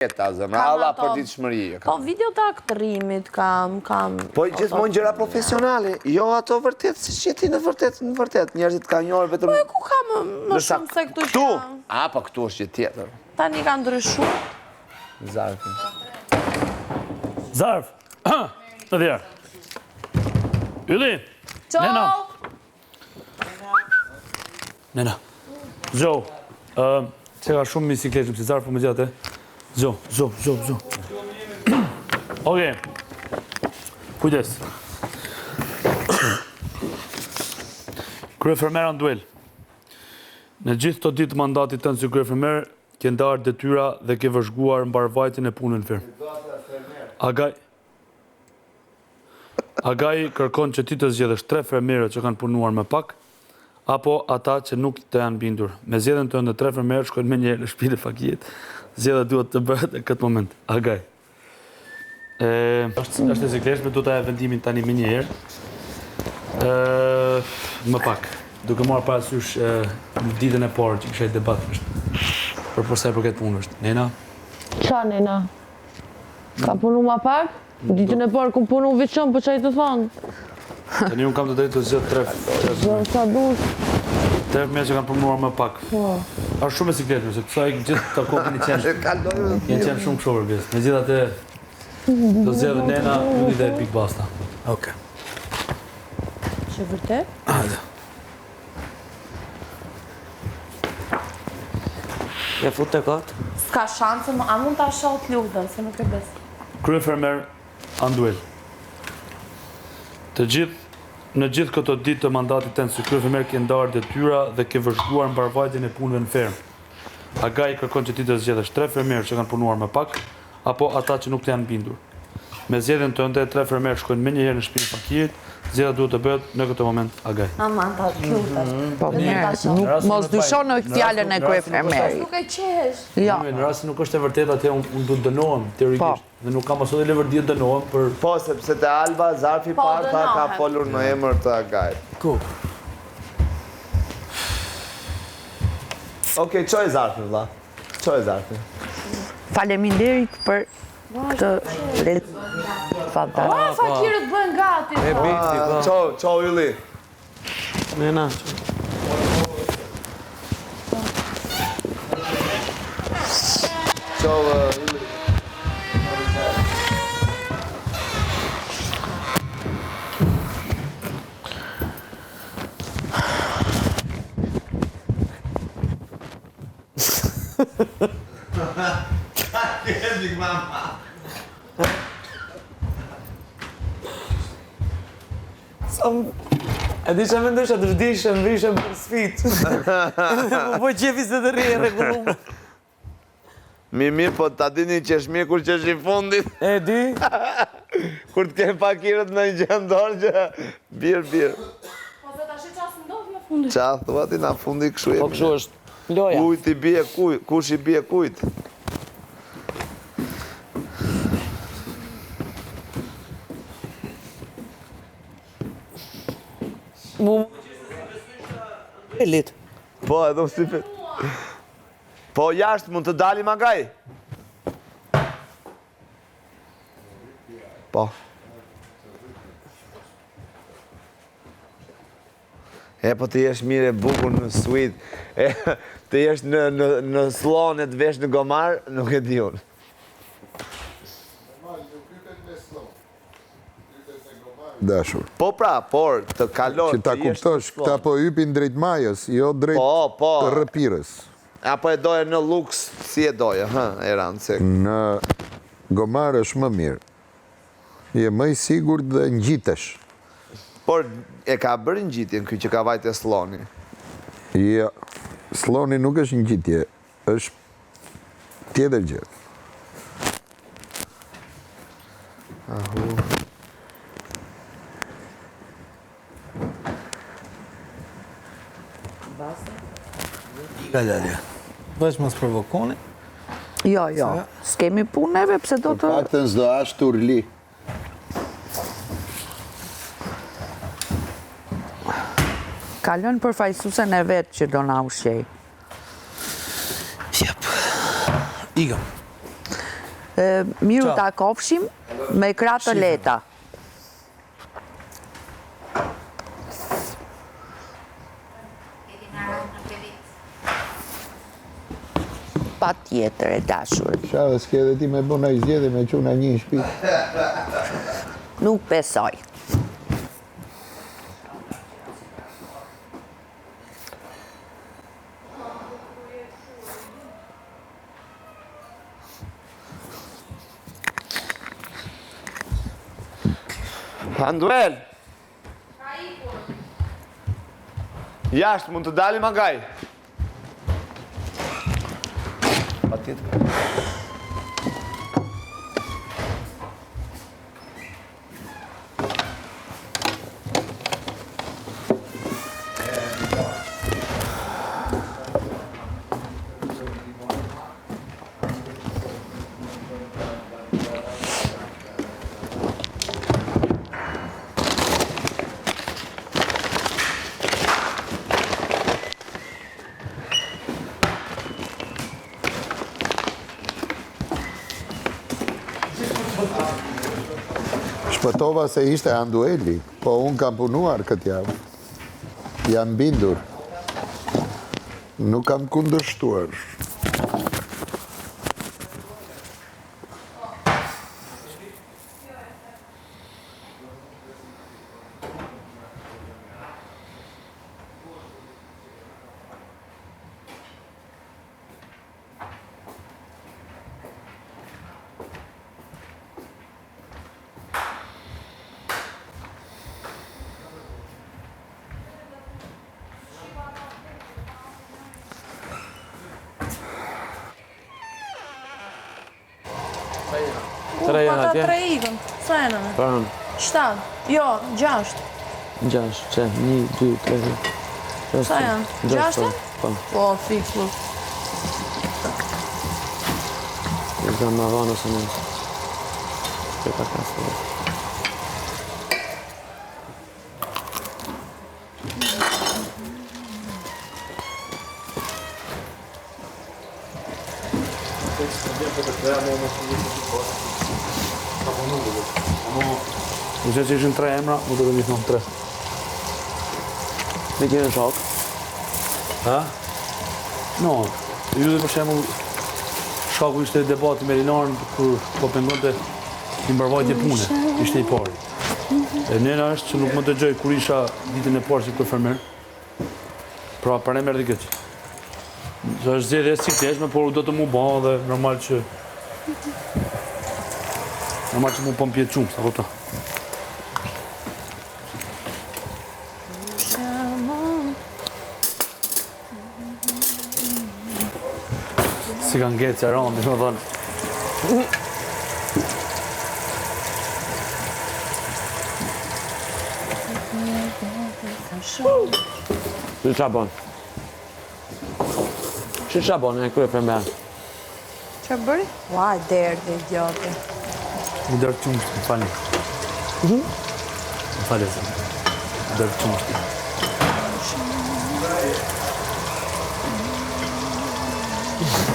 Alla për ditë shmëri. Po, video të aktrimit kam... Po, gjithmonë gjëra profesionale. Jo ato vërtet, si që ti në vërtet. Njerëzit ka njërë vetëm... Po, e ku ka më shumë se këtu që... Këtu? A, po këtu është që tjetër. Tani ka ndryshu. Zarfi. Zarf! Të djerë. Yli! Nena! Nena. Zjo, që ka shumë bisikletë, pëse Zarf po me gjatë, Zjo. Oke. Kujdes. Kryefermer Anduel. Në gjithë të ditë mandatit të në si kryefermer, ke ndarë detyra dhe ke vëzhguar mbarvajtjen e punën firmë. Agaj kërkon që ti të zgjedhësh 3 fermerët që kanë punuar më pak, apo ata që nuk të janë bindur. Me zgjedhjen tënde 3 fermerë shkojnë me njëherë në shtëpinë e fakijet. Zgjedhja duhet të bëhet në këtë moment. Agaj. Është e sikletshme, do ta e vendimin tani me njëherë. Më pak. Duke marrë parasysh në ditën e parë që kishte debat për sa i përket punës. Nena? Qa, Nena? Ka punu ma pak? Ditën e parë ku punu veçën, po qaj të thonë? Tani unë kam të drejtë të zgjedh 3. Sa dush? 3 fermerë që kanë punuar më pak. Është shumë e sikletshme, se kësaj gjithë të kokën i qenë shumë këshorë bjesë. Me gjithë atë të zgjedhë Nena, Yli dhe Big Basta. Oke. Që vërtet? Hajde. Ja fut të kotë? S'ka shansë, a mund të asha të luftën, se nuk e besë. Kryefermer Anduel. Në gjithë këto ditë të mandatit tënd si kryefermer ke ndarë detyra dhe ke vëzhguar mbarvajtjen e punëve në fermë. Agaj kërkon që ti të zgjedhësh 3 fermerë që kanë punuar më pak, apo ata që nuk të janë bindur. Me zgjedhjen tënde 3 fermerë shkojnë me njëherë në shtëpinë e fakijet, zgjedhja duhet të bëhet në këtë moment Agaj. Aman, ta lutesh. Po mirë, mos dyshon në fjalën e kryefermerit. Nuk e qesh. Jo. Në rast se nuk është e vërtetë atje unë do të dënohem teorikisht. Dhe nuk kam asoj leverdi të dënohem për... Po, sepse të Alba, Zarfi parë ka folur në emër të Agaj. Ku? Okej, qoj Zarfi, vlla. Qoj Zarfi. Faleminderit për këtë fantastik. Fakirët bën gati. E bikti, po. Qoj Yli. Nena. Qoj Yli. Big mama. E di që me ndësha të shdishëm, vishëm për sfit. Më po qefi se të rije regullumë. Mi, po ta dini që është mjekur që është i fundit. E di? Kur të kemë fakirët në një gjendor që birë. Po se ta shi qasë ndodhë në fundit. Qa thua ti na fundi këshu jemi. Po këshu është loja. Kujt i bie kujt, kush i bie kujt. Elit. Po, edhe si për... Po, jashtë mund të dalim Agaj? Po. E, po të jesh mire bukur në suit, e, të jesh në slon e të vesh në gomar, nuk e di unë. Dashur. Po pra, por të kalon, Që ta kuptosh, këta po hypin drejt majës, jo drejt rrëpirës. Apo e doje në luks, si e doje, e ranë se... Në gomar është më mirë. Je më i sigurt dhe ngjitesh. Por e ka bërë ngjitjen ky që ka vajtë sloni? Jo, sloni nuk është ngjitje, është tjetër gjë. Ka dalja. Vesh mos provokoni. Jo, s'kemi punë neve, pse do të... Për faktën s'do ashtë urli. Kalon për fajsusen e vetë që do na ushqej. Jep. Igëm. Miru ta kofshim me krah të lehta. Pa tjetër e dashur. Qa dhe s'ke dhe ti me bëna i zjedhe me quna një në shtëpi. Nuk besoj. Anduel! Jashtë, mund të dalim agaj? Patjetër. Shpëtova se ishte Andueli, po unë kam punuar këtë javë. Jam bindur. Nuk kam kundërshtuar. Tre janë atje? Tre ikën, sa e në? Pranë. 7, jo, 6. 6, që? 1, 2, 3. Sa janë? 6? Po. Po, fix, po. Në kam ma vanë ose nësë. Këta kasë. Nëse që ishin 3 emra, më të mi thonë 3. Me kene shok? Ha? No, ju dhe për shemull, shaku ishte debati me Rinarën kur po pengonte i mbarvajtje pune, ishte i pari. E nëna është që nuk më të gjoj kur isha ditën e parë si këtë fermer. Pra, për ne merdi këtë. Që është zjedhe e si teshme, por do të mu ba dhe normal që mu pëm pjetë qumë, sa këta. Si kanë ngetë që rëndi, më thënë. Që qa bon? Që qa bon e kërë për mërë? Që bëri? Ua, derdi, idiote. U dërë qumë shtë, më falë. Më falë e zë. U dërë qumë shtë.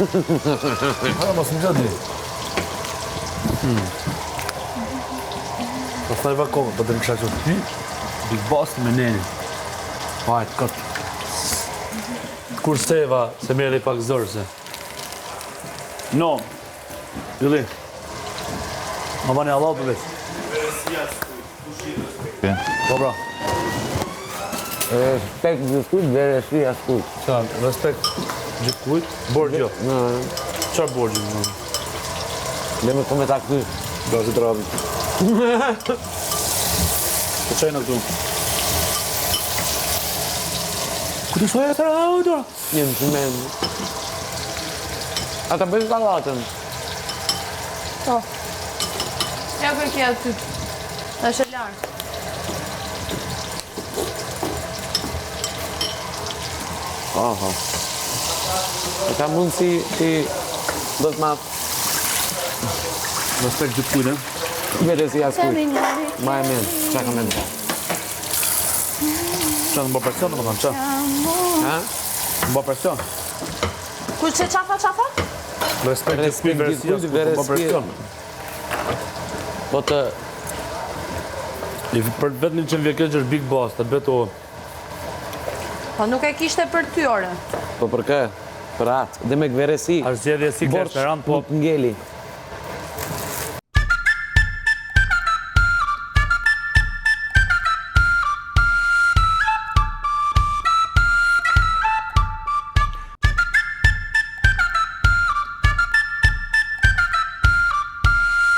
Ha, mos më gjadi. Pas taj va kohë, po të më kësha që ty, Big Boss me neni. Hajt, këtë. Kur seva, se mërë i pak zërë se. No, Juli. Ma bani Allah për vetë. Po bra. Respekt gjithkujt, veresia s'kujt. Qa, respekt gjithkujt, borgjo. Qarë borgjo? Dhe me kome ta këty. Bra, si të rabit. Të qajna këtu. Këtë soj e të rabit? Njëm që menë. Ata bëjnë salatën. Po. Ja kërkja aty. Është e lartë. Oho. E ka mundë si do të ma Respekt gjithkujt, e? veresia s'kujt. Ma e menë, qa ka menë ta? Qa, në bë presion, në më thanë, qa? Ha? Në bë presion. Kur që qafa? Respekt të kuj verësia, s'ku të po presion. Po të... Për vetëm që më vje keq është Big Boss, të beto... Po nuk e kishte për ty ore. Po për kë? Për atë, dhe me këveresi. Është zjedhje si Borç kërë po të ngeli.